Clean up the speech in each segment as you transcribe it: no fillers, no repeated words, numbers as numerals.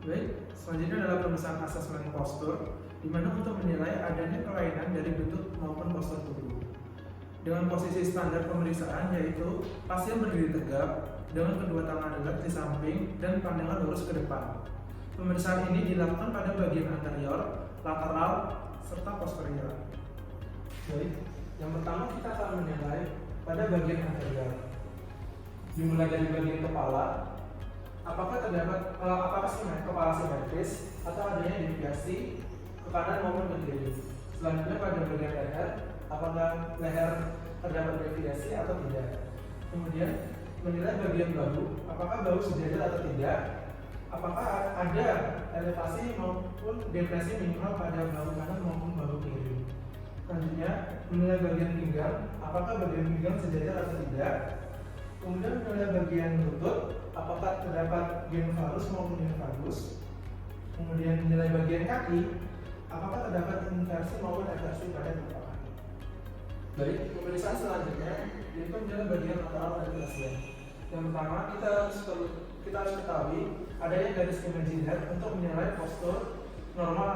Baik, selanjutnya adalah pemeriksaan asesmen postur, di mana untuk menilai adanya kelainan dari bentuk maupun postur tubuh. Dengan posisi standar pemeriksaan yaitu pasien berdiri tegak dengan kedua tangan dekat di samping dan pandangan lurus ke depan. Pemeriksaan ini dilakukan pada bagian anterior, lateral, serta posterior. Baik, yang pertama kita akan menilai pada bagian anterior. Dimulai dari bagian kepala, apakah kepala simetris atau adanya deviasi ke kanan maupun ke kiri. Selanjutnya pada bagian leher, apakah leher terdapat deviasi atau tidak. Kemudian menilai bagian bahu, apakah bahu sejajar atau tidak. Apakah ada elevasi maupun depresi minimal pada bahu kanan maupun bahu kiri. Selanjutnya menilai bagian pinggang, apakah bagian pinggang sejajar atau tidak. Kemudian menilai bagian lutut, apakah terdapat genvalgus maupun invalgus. Kemudian menilai bagian kaki, apakah terdapat inversi maupun eversi pada telapak kaki. Baik, pemeriksaan selanjutnya yaitu menilai bagian lateral dari pasien. Yang pertama kita harus ketahui adanya garis imaginer untuk menilai postur normal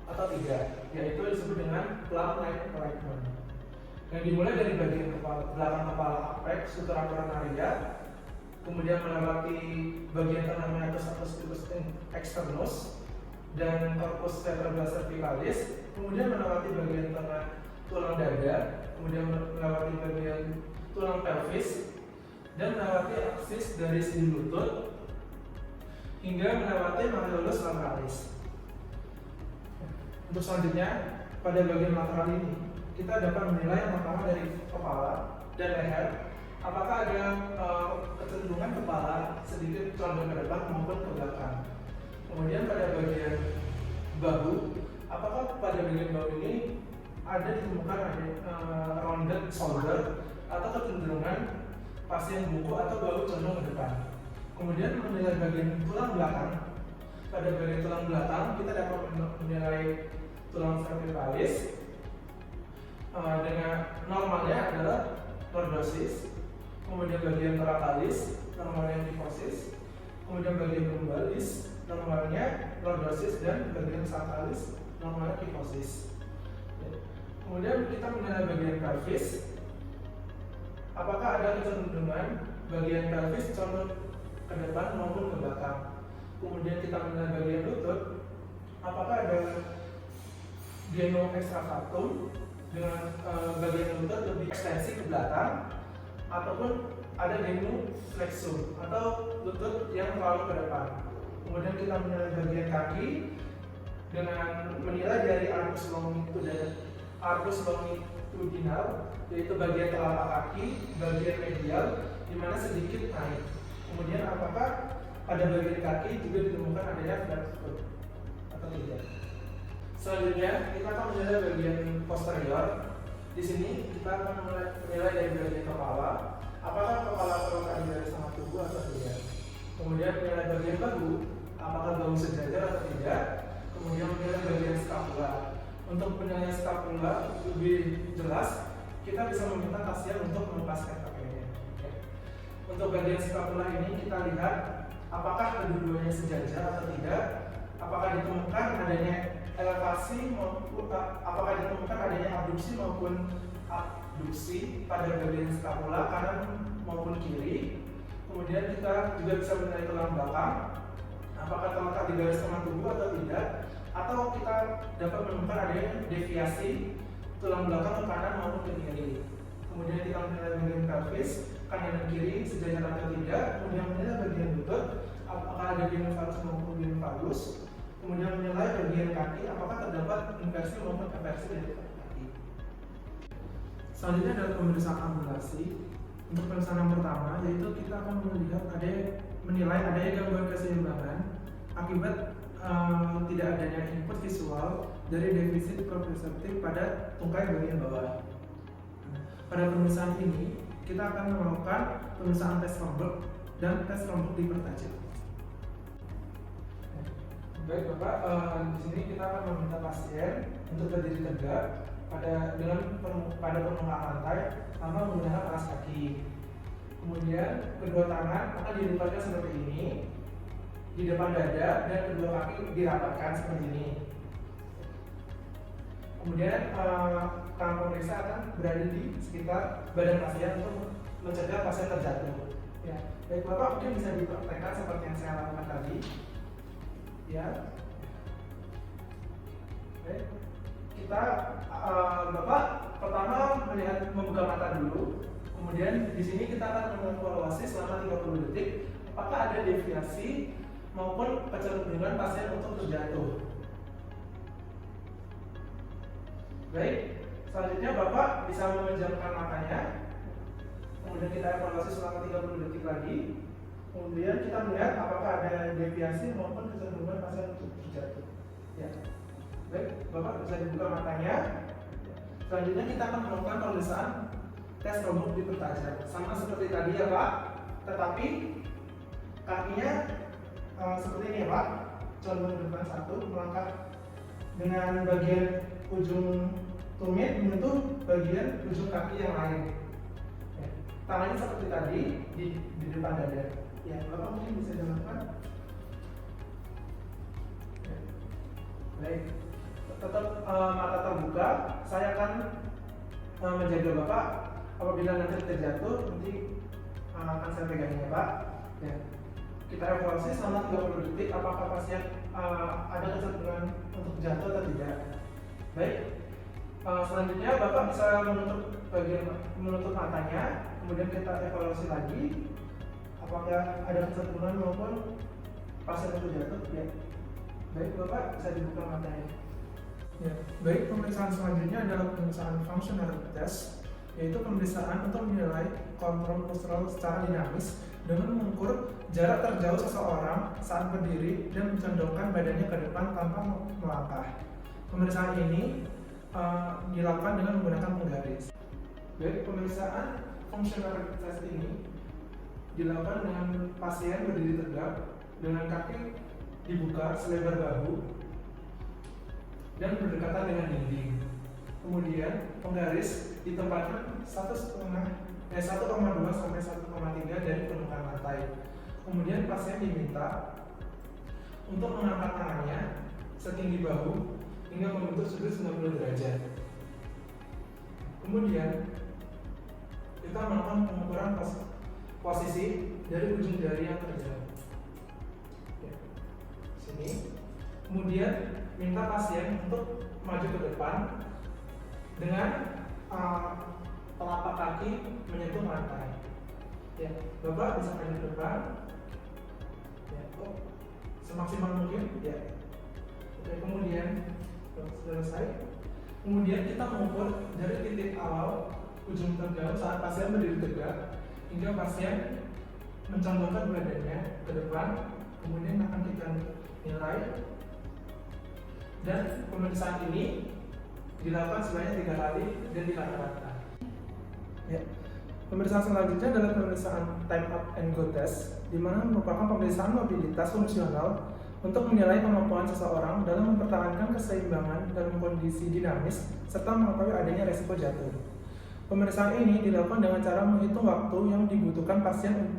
atau tidak, yaitu disebut dengan plumb line alignment. Yang dimulai dari bagian belakang kepala apex sutura coronaria, kemudian melewati bagian tengah meatus acus externus dan corpus vertebral cervicalis, kemudian melewati bagian tengah tulang dada, kemudian melewati bagian tulang pelvis dan melewati aksis dari sendi lutut hingga melewati malleolus lateralis. Untuk selanjutnya pada bagian lateral ini kita dapat menilai yang pertama dari kepala dan leher, apakah ada kecenderungan kepala sedikit condong ke depan maupun ke belakang. Kemudian pada bagian bahu, apakah pada bagian bahu ini ada ditemukan rounded shoulder atau kecenderungan pasien buku atau bahu condong ke depan. Kemudian menilai bagian tulang belakang. Pada bagian tulang belakang kita dapat menilai tulang cervicalis dengan normalnya adalah lordosis, kemudian bagian thoracalis normalnya kyphosis, kemudian bagian lumbalis normalnya lordosis dan bagian sacralis normalnya kyphosis. Kemudian kita menilai bagian pelvis, apakah ada kecenderungan bagian pelvis condong ke depan maupun ke belakang. Kemudian kita menilai bagian lutut, apakah ada geno extravasatum dengan bagian lutut lebih ekstensi ke belakang, ataupun ada genuflexum atau lutut yang terlalu ke depan. Kemudian kita menilai bagian kaki dengan menilai dari arcus longitudinal, yaitu bagian telapak kaki, bagian medial di mana sedikit naik. Kemudian apakah pada bagian kaki juga ditemukan adanya flat foot atau tidak. Selanjutnya kita akan menilai bagian posterior. Di sini kita akan menilai dari bagian kepala, apakah kepala terletak di garis tengah tubuh atau tidak. Kemudian menilai bagian bahu, apakah bahu sejajar atau tidak. Kemudian menilai bagian skapula. Untuk penilaian skapula lebih jelas, kita bisa meminta pasien untuk melepaskan pakaiannya. Untuk bagian skapula ini kita lihat apakah kedua-duanya sejajar atau tidak. Apakah ditemukan adanya elevasi maupun apakah ditemukan adanya abduksi maupun abduksi pada bagian skapula kanan maupun kiri. Kemudian kita juga bisa menilai tulang belakang, apakah terletak di garis tengah tubuh atau tidak, atau kita dapat menemukan adanya deviasi tulang belakang ke kanan maupun ke kiri. Kemudian kita menilai bagian pelvis kanan dan kiri sejajar atau tidak. Kemudian menilai bagian lutut, apakah ada genvalgus maupun invalgus. Kemudian menilai bagian kaki, apakah terdapat inversi maupun eversi dari kaki. Selanjutnya adalah pemeriksaan ambulasi. Untuk pemeriksaan yang pertama, yaitu kita akan menilai adanya gangguan keseimbangan akibat tidak adanya input visual dari defisit proprioseptif pada tungkai bagian bawah. Pada pemeriksaan ini, kita akan melakukan pemeriksaan tes Romberg dan tes Romberg dipertajam. Baik Bapak, di sini kita akan meminta pasien untuk berdiri tegak pada permukaan lantai tanpa menggunakan alas kaki. Kemudian kedua tangan akan dilipatkan seperti ini. di depan dada dan kedua kaki dirapatkan seperti ini. Kemudian tangan pemeriksa akan berada di sekitar badan pasien untuk mencegah pasien terjatuh. Ya, baik Bapak, mungkin bisa dipraktekkan seperti yang saya lakukan tadi. Ya, baik. Kita Bapak pertama membuka mata dulu. Kemudian di sini kita akan mengevaluasi selama 30 detik apakah ada deviasi maupun kecenderungan pasien untuk terjatuh. Baik, selanjutnya Bapak bisa memejamkan matanya. Kemudian kita evaluasi selama 30 detik lagi. Kemudian kita melihat apakah ada deviasi maupun kecenderungan pasien untuk terjatuh. Ya. Baik, Bapak bisa dibuka matanya. Selanjutnya kita akan melakukan pemeriksaan tes rambut dipertajam. Sama seperti tadi ya Pak, tetapi kakinya seperti ini ya Pak. Condong ke depan satu, melangkah dengan bagian ujung tumit menyentuh bagian ujung kaki yang lain. Ya. Tangannya seperti tadi di depan dada. Ya, Bapak mungkin bisa dilakukan. Ya. Baik, tetap mata terbuka. Saya akan menjaga Bapak. Apabila nanti terjatuh, nanti akan saya pegangnya Pak. Ya. Kita evaluasi selama 30 detik apakah pasien ada kecenderungan untuk jatuh atau tidak. Baik, selanjutnya Bapak bisa menutup matanya, kemudian kita evaluasi lagi apakah ada kecenderungan maupun pasien untuk jatuh. Ya. Baik Bapak, bisa dibuka matanya. Ya. Baik, pemeriksaan selanjutnya adalah pemeriksaan functional test, yaitu pemeriksaan untuk menilai kontrol postural secara dinamis dengan mengukur jarak terjauh seseorang saat berdiri dan mencondongkan badannya ke depan tanpa melangkah. Pemeriksaan ini dilakukan dengan menggunakan penggaris. Baik, pemeriksaan functional test ini dilakukan dengan pasien berdiri tegak dengan kaki dibuka selebar bahu dan berdekatan dengan dinding. Kemudian penggaris ditempatkan 1,2 sampai 1,3 dari permukaan lantai. Kemudian pasien diminta untuk mengangkat tangannya setinggi bahu hingga membentuk sudut 90 derajat. Kemudian kita melakukan pengukuran posisi dari ujung jari yang terjauh. Ya. Sini. Kemudian minta pasien untuk maju ke depan dengan telapak kaki menyentuh lantai. Ya, Bapak bisa maju ke depan. Ya, semaksimal mungkin. Ya. Oke, kemudian selesai. Kemudian kita mengukur dari titik awal ujung terjauh saat pasien berdiri tegak hingga pasien mencondongkan badannya ke depan. Kemudian akan kita nilai. Dan pemeriksaan ini dilakukan sebanyak 3 kali dan di rata-rata. Ya. Pemeriksaan selanjutnya adalah pemeriksaan time up and go test, di mana merupakan pemeriksaan mobilitas fungsional untuk menilai kemampuan seseorang dalam mempertahankan keseimbangan dalam kondisi dinamis serta mengetahui adanya resiko jatuh. Pemeriksaan ini dilakukan dengan cara menghitung waktu yang dibutuhkan pasien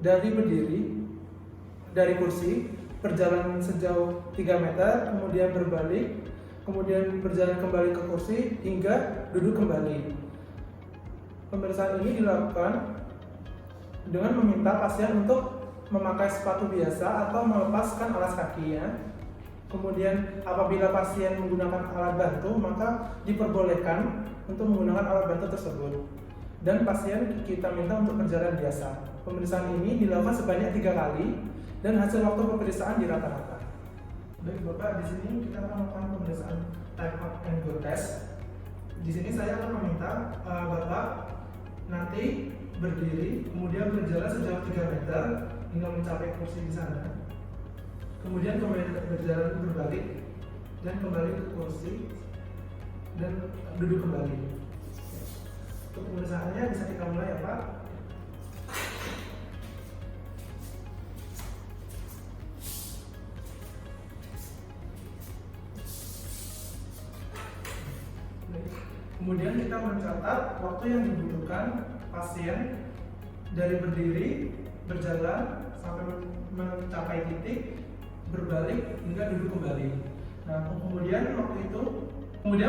dari berdiri dari kursi, berjalan sejauh 3 meter, kemudian berbalik, kemudian berjalan kembali ke kursi hingga duduk kembali. Pemeriksaan ini dilakukan dengan meminta pasien untuk memakai sepatu biasa atau melepaskan alas kakinya. Kemudian apabila pasien menggunakan alat bantu, maka diperbolehkan untuk menggunakan alat bantu tersebut. Dan pasien kita minta untuk berjalan biasa. Pemeriksaan ini dilakukan sebanyak 3 kali dan hasil waktu pemeriksaan di rata-rata. Baik Bapak, di sini kita akan melakukan pemeriksaan time up and go test. Di sini saya akan meminta Bapak nanti berdiri, kemudian berjalan sejauh 3 meter hingga mencapai kursi di sana. Kemudian kembali berjalan berbalik dan kembali ke kursi dan duduk kembali. Untuk pemeriksaannya bisa kita mulai ya Pak. Kemudian kita mencatat waktu yang dibutuhkan pasien dari berdiri berjalan sampai mencapai titik, berbalik hingga duduk kembali. Nah, kemudian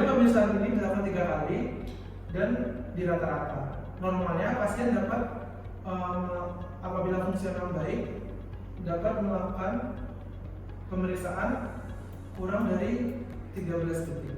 pemeriksaan ini dilakukan 3 kali dan di rata-rata. Normalnya pasien dapat apabila fungsional baik dapat melakukan pemeriksaan kurang dari 13 detik.